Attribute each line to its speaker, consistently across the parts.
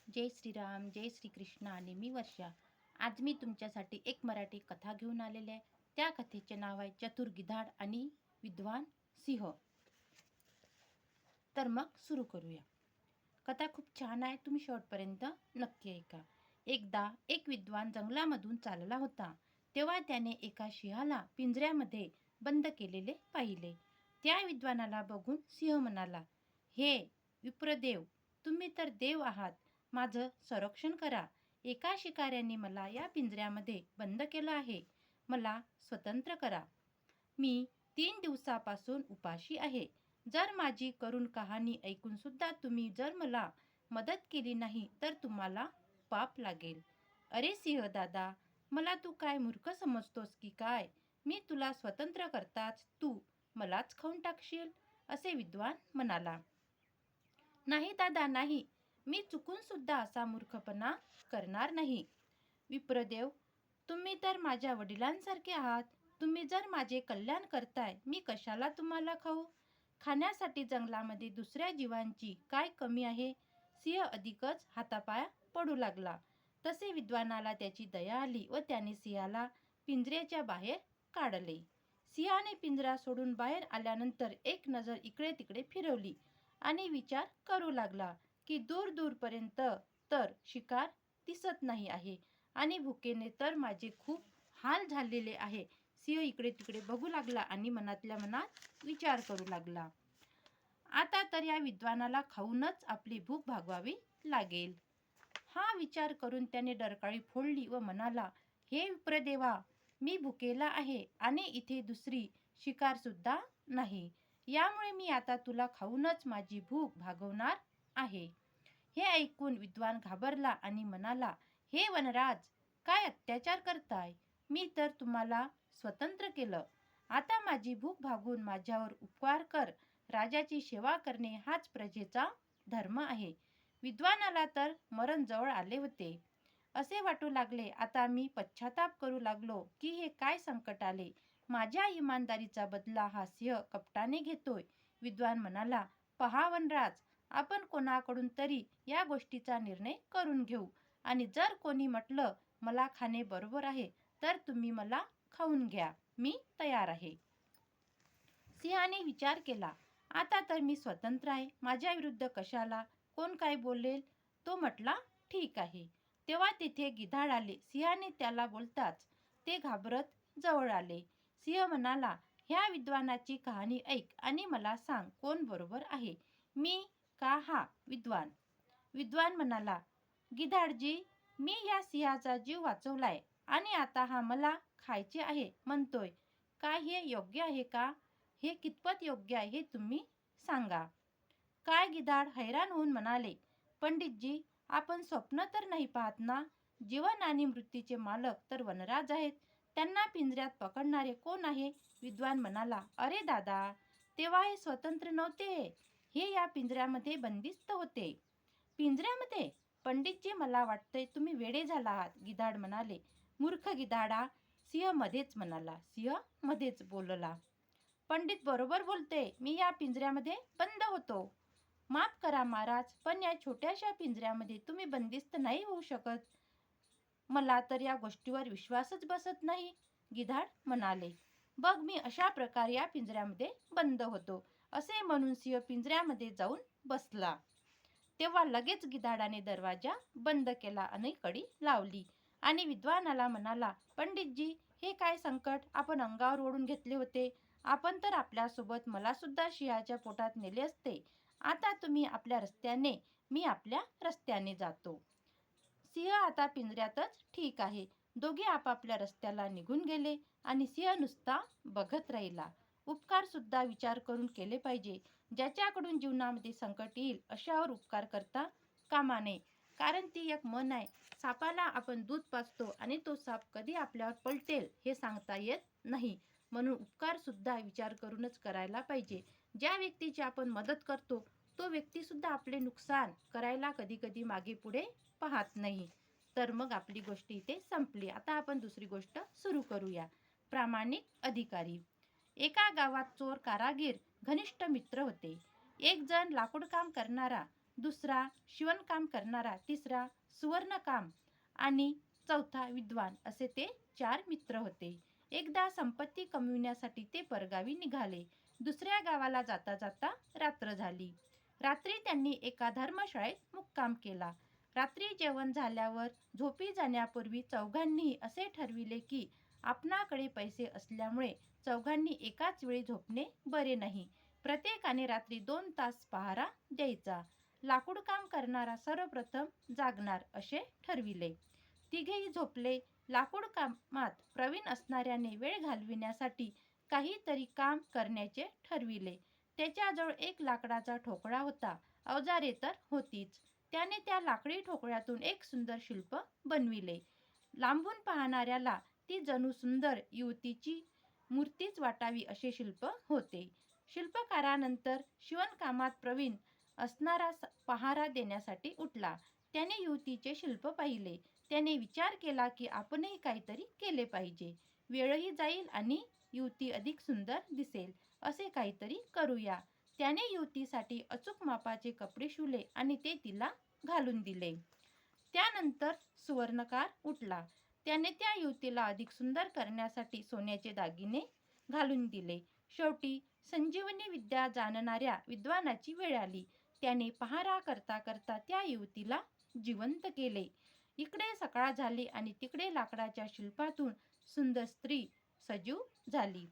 Speaker 1: जय श्रीराम, जय श्रीकृष्ण आणि मी वर्षा. आज मी तुमच्यासाठी एक मराठी कथा घेऊन आलेली आहे. त्या कथेचे नाव आहे चतुर गिधाड आणि विद्वान सिंह. तर मग सुरू करूया. कथा खूप छान आहे, तुम्ही शेवटपर्यंत नक्की ऐका. एकदा एक विद्वान जंगलामधून चालला होता. तेव्हा त्याने एका सिंहाला पिंजऱ्यामध्ये बंद केलेले पाहिले. त्या विद्वानाला बघून सिंह म्हणाला, हे विप्रदेव, तुम्ही तर देव आहात, माझं संरक्षण करा. एका शिकाऱ्याने मला या पिंजऱ्यामध्ये बंद केलं आहे. मला स्वतंत्र करा. मी 3 दिवसापासून उपाशी आहे. जर माझी करुण कहाणी ऐकून सुद्धा तुम्ही जर मला मदत केली नाही तर तुम्हाला पाप लागेल. अरे सिंह दादा, मला तू काय मूर्ख समजतोस की काय? मी तुला स्वतंत्र करताच तू मलाच खाऊन टाकशील, असे विद्वान म्हणाला. नाही दादा, नाही. मी चुकून सुद्धा असा मूर्खपणा करणार नाही. विप्रदेव, तुम्ही तर माझ्या वडिलांसारखे आहात. तुम्ही जर माझे कल्याण करताय, मी कशाला तुम्हाला खाऊ? खाण्यासाठी जंगलामध्ये दुसऱ्या जीवांची काय कमी आहे? सिंह अधिकच हातापाया पडू लागला. तसे विद्वानाला त्याची दया आली व त्याने सिंहाला पिंजऱ्याच्या बाहेर काढले. सिंहाने पिंजरा सोडून बाहेर आल्यानंतर एक नजर इकडे तिकडे फिरवली आणि विचार करू लागला की दूर दूरपर्यंत तर शिकार दिसत नाही आहे आणि भुकेने तर माझे खूप हाल झालेले आहे. सिंह इकडे तिकडे बघू लागला आणि मनातल्या मनात विचार करू लागला, आता तर या विद्वानाला खाऊनच आपली भूक भागवावी लागेल. हा विचार करून त्याने डरकाळी फोडली व म्हणाला, हे विप्रदेवा, मी भुकेला आहे आणि इथे दुसरी शिकार सुद्धा नाही. यामुळे मी आता तुला खाऊनच माझी भूक भागवणार आहे. हे ऐकून विद्वान घाबरला आणि म्हणाला, हे वनराज, काय अत्याचार करताय? मी तर तुम्हाला स्वतंत्र केलं. आता माझी भूक भागून माझ्यावर उपकार कर. राजाची सेवा करणे हाच प्रजेचा धर्म आहे. विद्वानाला तर मरण जवळ आले होते. असे वाटू लागले, आता मी पश्चाताप करू लागलो की हे काय संकट आले. माझ्या इमानदारीचा बदला हा सिंह कपटाने घेतोय. विद्वान म्हणाला, पहा वनराज, आपण कोणाकडून तरी या गोष्टीचा निर्णय करून घेऊ आणि जर कोणी म्हटलं मला खाणे बरोबर आहे तर तुम्ही मला खाऊन घ्या, मी तयार आहे. सिंहाने विचार केला, आता तर मी स्वतंत्र आहे, माझ्या विरुद्ध कशाला कोण काय बोलेल? तो म्हटला, ठीक आहे. तेव्हा तिथे गिधाड आले. सिंहाने त्याला बोलताच ते घाबरत जवळ आले. सिंह म्हणाला, ह्या विद्वानाची कहाणी ऐक आणि मला सांग कोण बरोबर आहे, मी का हा विद्वान? विद्वान म्हणाला, गिधाडजी, मी या सिंहाचा जीव वाचवलाय आणि आता हा मला खायचे आहे म्हणतोय. काय हे योग्य आहे का? हे कितपत योग्य आहे हे तुम्ही सांगा. काय गिधाड हैराण होऊन म्हणाले, पंडितजी, आपण स्वप्न तर नाही पाहत ना? जीवन आणि मृत्यूचे मालक तर वनराज आहेत. त्यांना पिंजऱ्यात पकडणारे कोण आहे? विद्वान म्हणाला, अरे दादा, तेव्हा हे स्वतंत्र नव्हते, हे या पिंजऱ्यामध्ये बंदिस्त होते. पिंजऱ्यामध्ये? पंडितजी, मला वाटतंय तुम्ही वेडे झाला आहात. गिधाड म्हणाले, मूर्ख गिधाडा. सिंह मध्येच म्हणाला, सिंह मध्येच बोलला, पंडित बरोबर बोलते, मी या पिंजऱ्यामध्ये बंद होतो. माफ करा महाराज, पण या छोट्याशा पिंजऱ्यामध्ये तुम्ही बंदिस्त नाही होऊ शकत. मला तर या गोष्टीवर विश्वासच बसत नाही. गिधाड म्हणाले, बघ, मी अशा प्रकारे या पिंजऱ्यामध्ये बंद होतो. असे म्हणून सिंह पिंजऱ्यामध्ये जाऊन बसला. तेव्हा लगेच गिधाडाने दरवाजा बंद केला आणि कडी लावली आणि विद्वानाला म्हणाला, पंडितजी, हे काय संकट आपण अंगावर ओढून घेतले होते. आपण तर आपल्यासोबत मला सुद्धा सिंहाच्या पोटात नेले असते. आता तुम्ही आपल्या रस्त्याने, मी आपल्या रस्त्याने जातो. सिंह आता पिंजऱ्यातच ठीक आहे. दोघे आपापल्या रस्त्याला निघून गेले आणि सिंह नुसता बघत राहिला. उपकार सुद्धा विचार करून केले पाहिजे. ज्याच्याकडून जीवनामध्ये संकट येईल अशावर उपकार करता कामा नये. कारण ती एक म्हण आहे, सापाला आपण दूध पाजतो आणि तो साप कधी आपल्यावर पलटेल हे सांगता येत नाही. म्हणून उपकार सुद्धा विचार करूनच करायला पाहिजे. ज्या व्यक्तीची आपण मदत करतो तो व्यक्ती सुद्धा आपले नुकसान करायला कधी कधी मागे पुढे पाहत नाही. तर मग आपली गोष्ट इथे संपली. आता आपण दुसरी गोष्ट सुरू करूया. प्रामाणिक अधिकारी. एका गावात चोर कारागीर घनिष्ठ मित्र होते. एक जण लाकूड काम करणारा, दुसरा शिवणकाम करणारा, तिसरा सुवर्णकाम आणि चौथा विद्वान असे ते 4 मित्र होते. एकदा संपत्ती कमविण्यासाठी ते परगावी निघाले. दुसऱ्या गावाला जाता जाता रात्र झाली. रात्री त्यांनी एका धर्मशाळेत मुक्काम केला. रात्री जेवण झाल्यावर झोपी जाण्यापूर्वी चौघांनी असे ठरविले की आपणाकडे पैसे असल्यामुळे चौघांनी एकाच वेळी झोपणे बरे नाही. प्रत्येकाने रात्री 2 तास पहारा द्यायचा. लाकूडकाम करणारा सर्वप्रथम जागणार असे ठरविले. तिघेही झोपले. लाकूडकामात प्रवीण असणाऱ्याने वेळ घालविण्यासाठी काहीतरी काम करण्याचे ठरविले. त्याच्याजवळ एक लाकडाचा ठोकळा होता. अवजारे तर होतीच. त्याने त्या लाकडी ठोकळ्यातून एक सुंदर शिल्प बनविले. लांबून पाहणाऱ्याला ती जणू सुंदर युवतीची मूर्तीच वाटावी असे शिल्प होते. शिल्पकारानंतर शिवणकामात प्रवीण असणारा पहारा देण्यासाठी उठला. त्याने युवतीचे शिल्प पाहिले. त्याने विचार केला की आपणही काहीतरी केले पाहिजे. वेळही जाईल आणि युवती अधिक सुंदर दिसेल. असे काहीतरी करूया. त्याने युवतीसाठी अचूक मापाचे कपडे शिवले आणि ते तिला घालून दिले. त्यानंतर सुवर्णकार उठला. त्याने त्या युवतीला अधिक सुंदर करण्यासाठी सोन्याचे दागिने घालून दिले. शेवटी संजीवनी विद्या जाणणाऱ्या विद्वानाची वेळ आली. त्याने पहारा करता करता त्या युवतीला जिवंत केले. इकडे सकाळ झाली आणि तिकडे लाकडाच्या शिल्पातून सुंदर स्त्री सजीव झाली.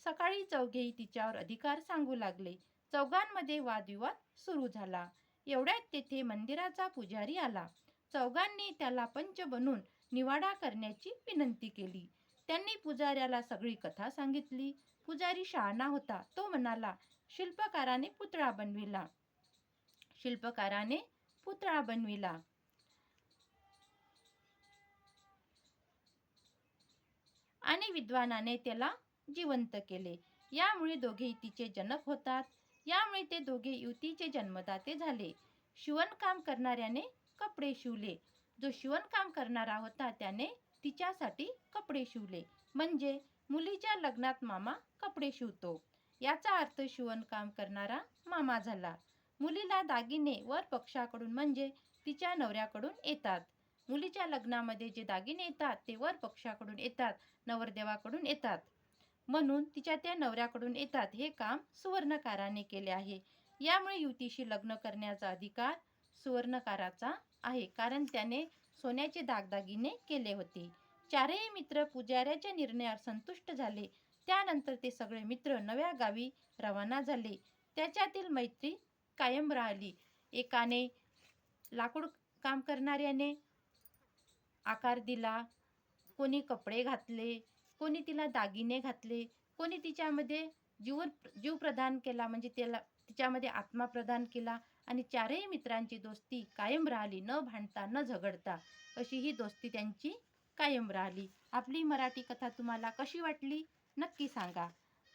Speaker 1: सकाळी चौघेही तिच्यावर अधिकार सांगू लागले. चौघांमध्ये वादविवाद सुरू झाला. एवढ्यात तेथे मंदिराचा पुजारी आला. चौघांनी त्याला पंच बनून निवाडा करण्याची विनंती केली. त्यांनी पुजाऱ्याला सगळी कथा सांगितली. पुजारी शहाणा होता. तो म्हणाला, शिल्पकाराने पुतळा बनविला. शिल्पकाराने पुतळा बनविला आणि विद्वानाने त्याला जिवंत केले. यामुळे दोघे तिचे जनक होतात. यामुळे ते दोघे युवतीचे जन्मदाते झाले. शिवणकाम करणाऱ्याने कपडे शिवले. जो शिवणकाम करणारा होता त्याने तिच्यासाठी कपडे शिवले. म्हणजे मुलीच्या लग्नात मामा कपडे शिवतो. याचा अर्थ शिवणकाम करणारा मामा झाला. मुलीला दागिने वर पक्षाकडून म्हणजे तिच्या नवऱ्याकडून येतात. मुलीच्या लग्नामध्ये जे दागिने येतात ते वर पक्षाकडून येतात, नवरदेवाकडून येतात. म्हणून तिच्या त्या नवऱ्याकडून येतात. हे काम सुवर्णकाराने केले आहे. यामुळे युवतीशी लग्न करण्याचा अधिकार सुवर्णकाराचा आहे, कारण त्याने सोन्याचे दागदागिने केले होते. चारही मित्र पुजाऱ्याच्या निर्णयावर संतुष्ट झाले. त्यानंतर ते सगळे मित्र नव्या गावी रवाना झाले. त्याच्यातील मैत्री कायम राहिली. एकाने लाकूड काम करणाऱ्याने आकार दिला, कोणी कपडे घातले, कोणी तिला दागिने घातले, कोणी तिच्यामध्ये जीव प्रदान केला, म्हणजे तिच्यामध्ये आत्मा प्रदान केला. आणि चारही मित्रांची दोस्ती कायम राहिली. न भांडता न झगडता अशी ही दोस्ती त्यांची कायम राहिली. आपली मराठी कथा तुम्हाला कशी वाटली नक्की सांगा.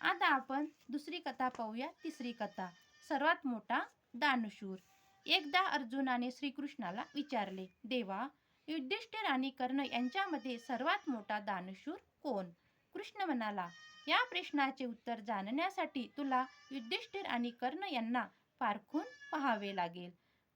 Speaker 1: आता आपण दुसरी कथा पाहूया. तिसरी कथा, सर्वात मोठा दानशूर. एकदा अर्जुनाने श्रीकृष्णाला विचारले, देवा, युधिष्ठिर आणि कर्ण यांच्यामध्ये सर्वात मोठा दानशूर कोण? कृष्ण म्हणाला, या प्रश्नाचे उत्तर जाणण्यासाठी तुला युधिष्ठिर आणि कर्ण यांना पारखून पाहावे लागेल.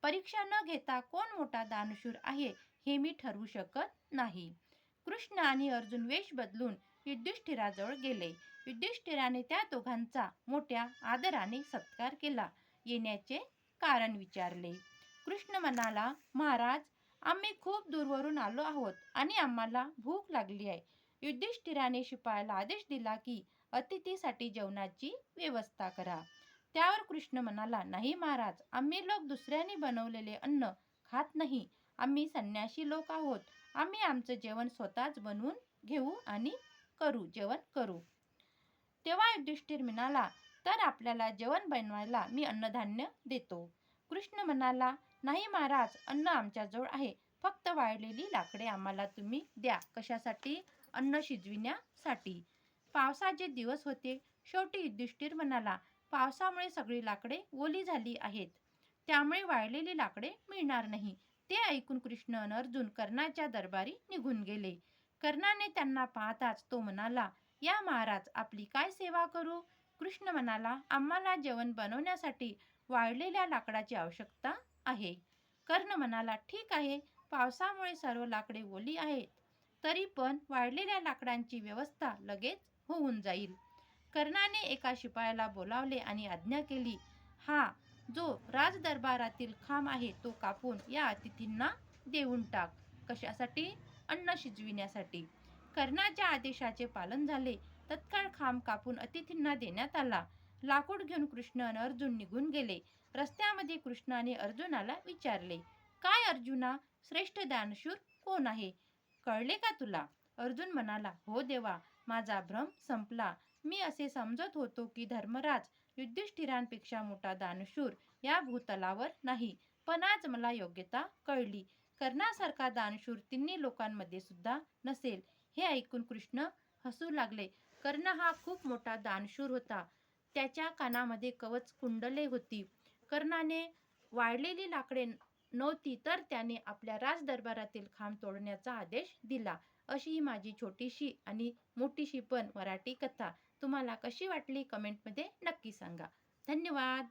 Speaker 1: परीक्षा न घेता कोण मोठा दानशूर आहे हे मी ठरवू शकत नाही. कृष्ण आणि अर्जुन वेश बदलून युधिष्ठिराजवळ गेले. युधिष्ठिराने त्या दोघांचा मोठ्या आदराने सत्कार केला. येण्याचे कारण विचारले. कृष्ण म्हणाला, महाराज, आम्ही खूप दूरवरून आलो आहोत आणि आम्हाला भूक लागली आहे. युधिष्ठिराने शिपायाला आदेश दिला की अतिथीसाठी जेवणाची व्यवस्था करा. त्यावर कृष्ण म्हणाला, नाही महाराज, आम्ही लोक दुसऱ्यांनी बनवलेले अन्न खात नाही. आम्ही संन्यासी लोक आहोत. आम्ही आमचं जेवण स्वतःच बनवून घेऊ आणि जेवण करू. तेव्हा युधिष्ठिर म्हणाला, तर आपल्याला जेवण बनवायला मी अन्नधान्य देतो. कृष्ण म्हणाला, नाही महाराज, अन्न आमच्याजवळ आहे. फक्त वाळलेली लाकडे आम्हाला तुम्ही द्या. कशासाठी? अन्न शिजविण्यासाठी. पावसाचे दिवस होते. शेवटी युधिष्ठिर म्हणाला, पावसामुळे सगळी लाकडे ओली झाली आहेत. त्यामुळे वाळलेली लाकडे मिळणार नाही. ते ऐकून कृष्ण आणि अर्जुन कर्णाच्या दरबारी निघून गेले. कर्णाने त्यांना पाहताच तो म्हणाला, या महाराज, आपली काय सेवा करू? कृष्ण म्हणाला, आम्हाला जेवण बनवण्यासाठी वाळलेल्या लाकडाची आवश्यकता आहे. कर्ण म्हणाला, ठीक आहे, पावसामुळे सर्व लाकडे ओली आहेत, तरी पण वाळलेल्या लाकडांची व्यवस्था लगेच होऊन जाईल. कर्णाने एका शिपायाला बोलावले आणि आज्ञा केली, हा जो राजदरबारातील खांब आहे तो कापून या अतिथींना देऊन टाक. कशासाठी? अन्न शिजविण्यासाठी. कर्णाच्या आदेशाचे पालन झाले. तत्काळ खांब कापून अतिथींना देण्यात आला. लाकूड घेऊन कृष्ण आणि अर्जुन निघून गेले. रस्त्यामध्ये कृष्णाने अर्जुनाला विचारले, काय अर्जुना, श्रेष्ठ दानशूर कोण आहे? कळले का तुला? अर्जुन म्हणाला, हो देवा, माझा भ्रम संपला. मी असे समजत होतो की धर्मराज युधिष्ठिरांपेक्षा मोठा दानशूर या भूतलावर नाही, पण आज मला योग्यता कळली. कर्णासारखा दानशूर तिन्ही लोकांमध्ये सुद्धा नसेल. हे ऐकून कृष्ण हसू लागले. कर्ण हा खूप मोठा दानशूर होता. त्याच्या कानामध्ये कवच कुंडले होती. कर्णाने वाळलेली लाकडे नव्हती, तर त्याने आपल्या राजदरबारातील खांब तोडण्याचा आदेश दिला. अशी ही माझी छोटीशी आणि मोठीशी पण मराठी कथा तुम्हाला कशी वाटली कमेंटमध्ये नक्की सांगा. धन्यवाद.